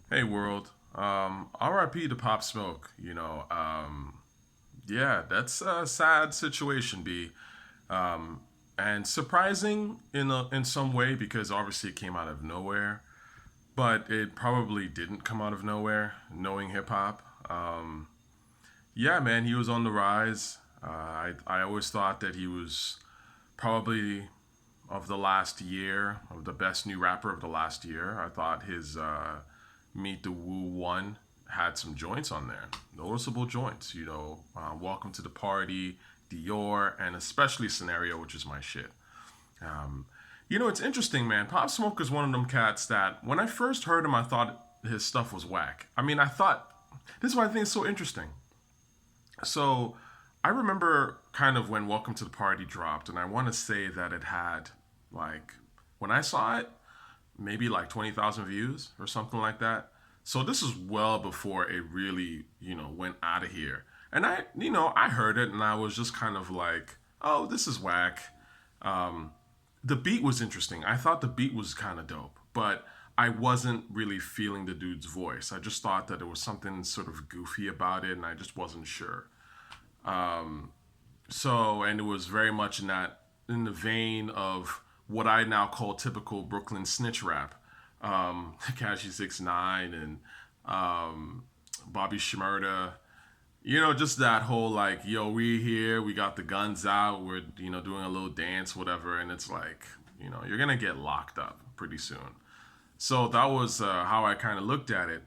Hey world. RIP to Pop Smoke. Yeah, that's a sad situation, B. Um, and surprising in some way because obviously it came out of nowhere, but it probably didn't come out of nowhere. Knowing hip hop, yeah, man, he was on the rise. I always thought that he was probably of the last year of the best new rapper of the last year. I thought his Meet the Woo one had some joints on there, noticeable joints. Welcome to the Party, Dior, and especially Scenario, which is my shit. Um, it's interesting, man. Pop Smoke is one of them cats that when I first heard him, I thought his stuff was whack. I mean, I thought this is why I think it's so interesting. So I remember kind of when Welcome to the Party dropped, and I want to say that it had like when I saw it, maybe like 20,000 views or something like that. So this is well before it really, went out of here. And I heard it and I was just kind of like, oh, this is whack. Um, the beat was interesting. I thought the beat was kind of dope, but I wasn't really feeling the dude's voice. I just thought that there was something sort of goofy about it and I just wasn't sure. Um, and it was very much in the vein of what I now call typical Brooklyn snitch rap. Kashi 6ix9ine and um, Bobby Shmurda. Just that whole like, yo, we here, we got the guns out, we're doing a little dance, whatever, and it's like, you're gonna get locked up pretty soon. So that was how I kind of looked at it.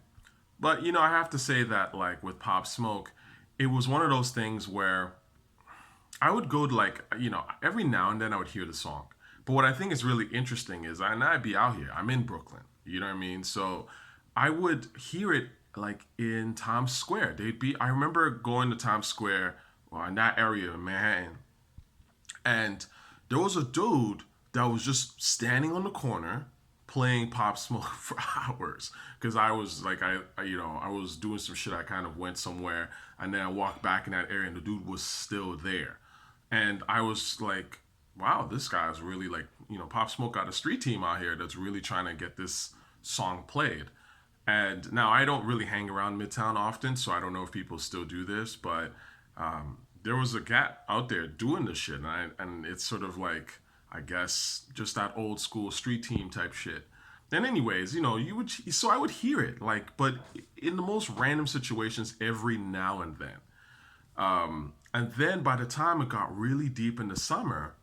But I have to say that like with Pop Smoke, it was one of those things where I would go to like every now and then I would hear the song. But what I think is really interesting is I'd be out here. I'm in Brooklyn. You know what I mean? So I would hear it like in Times Square. I remember going to Times Square or in that area in Manhattan, and there was a dude that was just standing on the corner playing Pop Smoke for hours because I was like I was doing some shit. I kind of went somewhere and then I walked back in that area and the dude was still there, and I was like, wow, this guy's really like Pop Smoke got a street team out here that's really trying to get this song played. And now I don't really hang around Midtown often, so I don't know if people still do this, but there was a cat out there doing this shit, and it's sort of like I guess just that old school street team type shit. And anyways, I would hear it like, but in the most random situations every now and then. And then by the time it got really deep in the summer,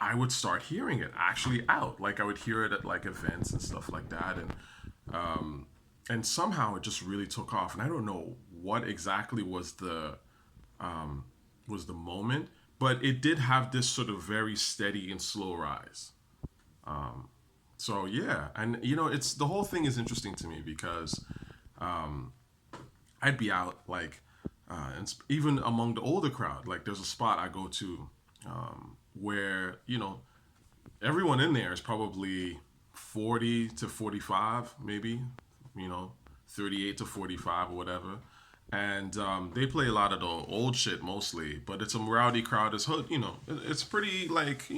I would start hearing it actually out. Like I would hear it at like events and stuff like that, and somehow it just really took off. And I don't know what exactly was the moment, but it did have this sort of very steady and slow rise. Um, so yeah, and it's the whole thing is interesting to me because um, I'd be out like, and even among the older crowd, like there's a spot I go to where everyone in there is probably 40 to 45, maybe, you know, 38 to 45 or whatever. And they play a lot of the old shit mostly, but it's a rowdy crowd. It's hood, it's pretty like,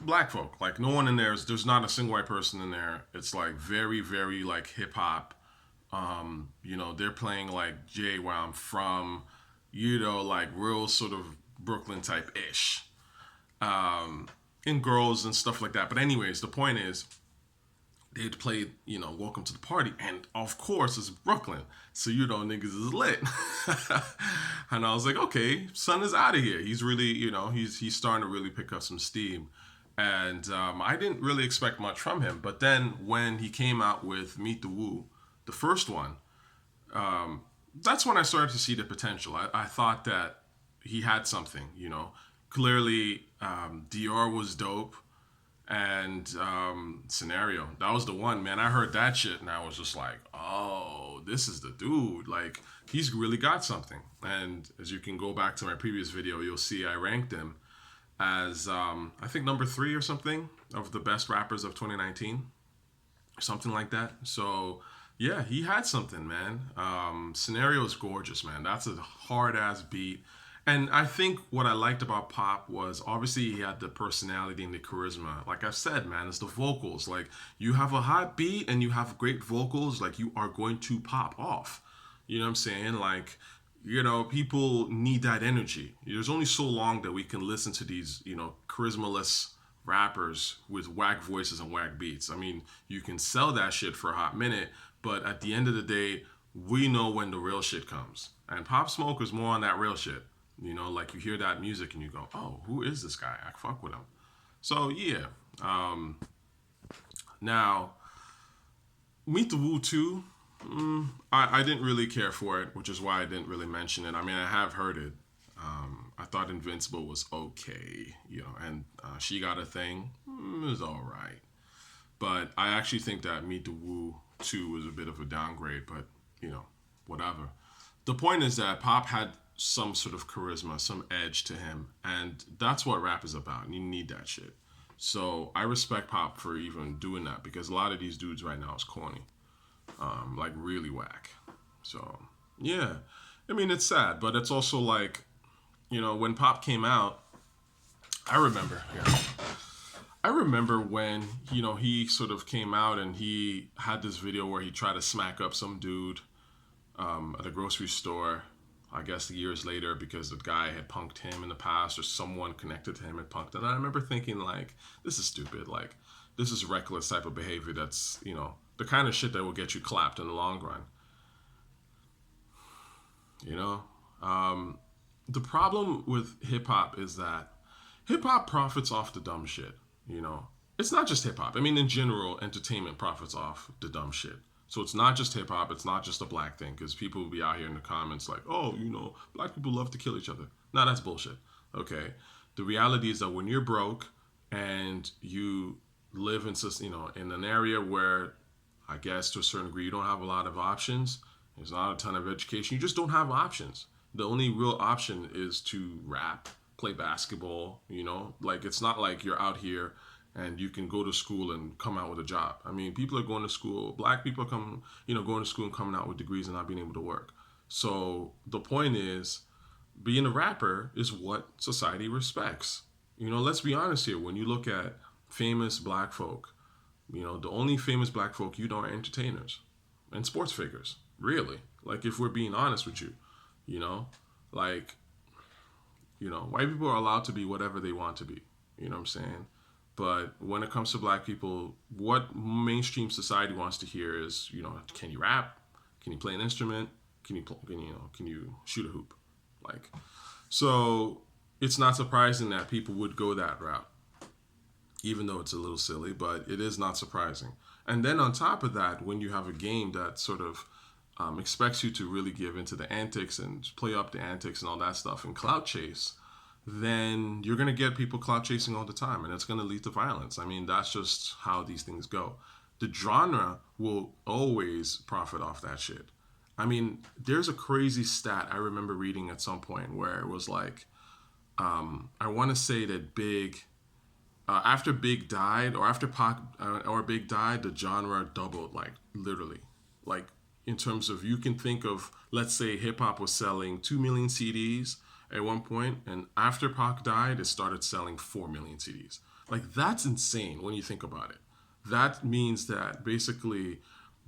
black folk. Like no one in there's not a single white person in there. It's like very, very like hip hop. They're playing like Jay where I'm from, like real sort of Brooklyn type ish. And girls and stuff like that. But anyways, the point is they'd play, Welcome to the Party, and of course it's Brooklyn, so niggas is lit. And I was like, okay, son is out of here. He's really, he's starting to really pick up some steam, and I didn't really expect much from him. But then when he came out with Meet the Woo, the first one, um, that's when I started to see the potential. I thought that he had something, Clearly, Dior was dope, and Scenario. That was the one, man. I heard that shit and I was just like, oh, this is the dude. Like, he's really got something. And as you can go back to my previous video, you'll see I ranked him as, I think, number three or something of the best rappers of 2019, something like that. So, yeah, he had something, man. Scenario is gorgeous, man. That's a hard ass beat. And I think what I liked about Pop was obviously he had the personality and the charisma. Like I said, man, it's the vocals. Like you have a hot beat and you have great vocals, like you are going to pop off. You know what I'm saying? Like, people need that energy. There's only so long that we can listen to these, charismaless rappers with whack voices and whack beats. I mean, you can sell that shit for a hot minute, but at the end of the day, we know when the real shit comes. And Pop Smoke is more on that real shit. Like you hear that music and you go, "Oh, who is this guy? I fuck with him." So yeah. Now, Meet the Woo 2. I didn't really care for it, which is why I didn't really mention it. I mean, I have heard it. I thought Invincible was okay, and She Got a Thing is all right. But I actually think that Meet the Woo 2 was a bit of a downgrade, but, whatever. The point is that Pop had some sort of charisma, some edge to him, and that's what rap is about. And you need that shit. So I respect Pop for even doing that because a lot of these dudes right now is corny, like really whack. So yeah, I mean it's sad, but it's also like, when Pop came out, I remember. Yeah, I remember when he sort of came out and he had this video where he tried to smack up some dude at a grocery store. I guess years later because the guy had punked him in the past or someone connected to him had punked him. And I remember thinking like, this is stupid. Like, this is reckless type of behavior that's, the kind of shit that will get you clapped in the long run. You know? The problem with hip hop is that hip hop profits off the dumb shit. It's not just hip hop. I mean, in general, entertainment profits off the dumb shit. So it's not just hip hop. It's not just a black thing because people will be out here in the comments like, oh, black people love to kill each other. No, that's bullshit. Okay. The reality is that when you're broke and you live in an area where I guess to a certain degree you don't have a lot of options, there's not a ton of education, you just don't have options. The only real option is to rap, play basketball, like it's not like you're out here and you can go to school and come out with a job. I mean, people are going to school, black people are going to school and coming out with degrees and not being able to work. So the point is, being a rapper is what society respects. Let's be honest here. When you look at famous black folk, the only famous black folk are entertainers and sports figures, really. Like, if we're being honest with you, like, white people are allowed to be whatever they want to be. You know what I'm saying? But when it comes to black people, what mainstream society wants to hear is, can you rap? Can you play an instrument? Can you shoot a hoop? Like, so it's not surprising that people would go that route, even though it's a little silly, but it is not surprising. And then on top of that, when you have a game that sort of expects you to really give into the antics and play up the antics and all that stuff and clout chase, then you're going to get people clout chasing all the time and it's going to lead to violence. I mean, that's just how these things go. The genre will always profit off that shit. I mean, there's a crazy stat I remember reading at some point where it was like, I want to say that after Big died or after Pac or Big died, the genre doubled, like literally. Like in terms of, you can think of, let's say hip hop was selling 2 million CDs at one point, and after Pac died, it started selling 4 million CDs. Like, that's insane when you think about it. That means that basically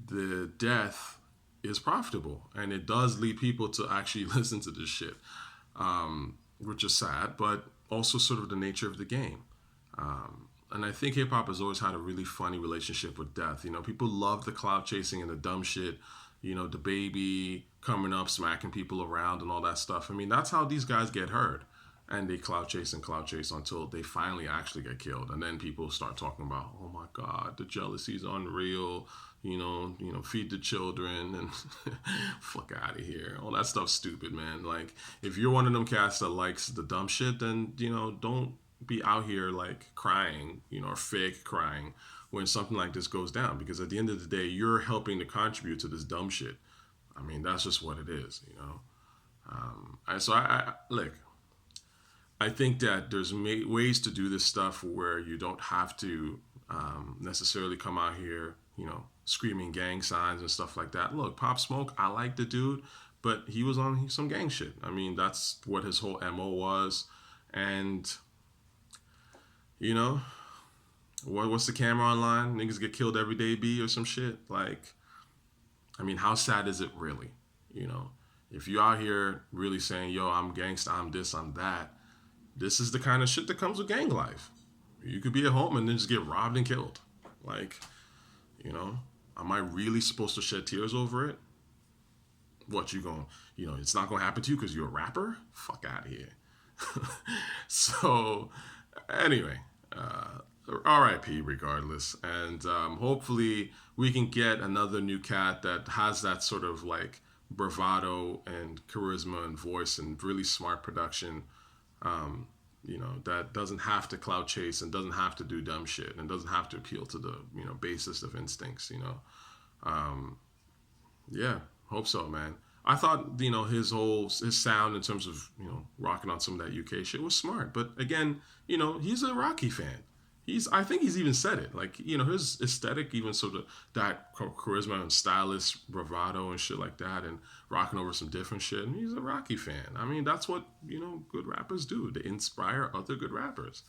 the death is profitable, and it does lead people to actually listen to this shit, which is sad, but also sort of the nature of the game. And I think hip hop has always had a really funny relationship with death. People love the clout chasing and the dumb shit. The baby coming up, smacking people around and all that stuff. I mean, that's how these guys get hurt. And they clout chase until they finally actually get killed. And then people start talking about, oh my God, the jealousy is unreal. Feed the children and fuck out of here. All that stuff's stupid, man. Like, if you're one of them cats that likes the dumb shit, then, don't be out here like crying, or fake crying when something like this goes down, because at the end of the day, you're helping to contribute to this dumb shit. I mean, that's just what it is, So I look, I think that there's ways to do this stuff where you don't have to necessarily come out here, screaming gang signs and stuff like that. Look, Pop Smoke, I like the dude, but he was on some gang shit. I mean, that's what his whole MO was. And, you know, what's the camera online? Niggas get killed every day, B, or some shit. Like, I mean, how sad is it really? You know, if you out here really saying, yo, I'm gangsta, I'm this, I'm that, this is the kind of shit that comes with gang life. You could be at home and then just get robbed and killed. Like, you know, am I really supposed to shed tears over it? What, you going, it's not going to happen to you because you're a rapper? Fuck out of here. So, anyway, RIP regardless. And hopefully we can get another new cat that has that sort of like bravado and charisma and voice and really smart production. That doesn't have to clout chase and doesn't have to do dumb shit and doesn't have to appeal to the, basest of instincts. Yeah, hope so, man. I thought, his sound in terms of, rocking on some of that UK shit was smart. But again, he's a Rocky fan. I think he's even said it. Like, his aesthetic, even sort of that charisma and stylish bravado and shit like that, and rocking over some different shit. And he's a Rocky fan. I mean, that's what, good rappers do. They inspire other good rappers.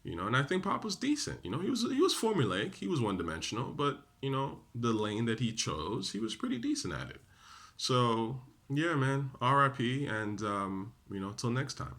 And I think Pop was decent. He was formulaic, he was one dimensional, but the lane that he chose, he was pretty decent at it. So yeah, man, R.I.P. and till next time.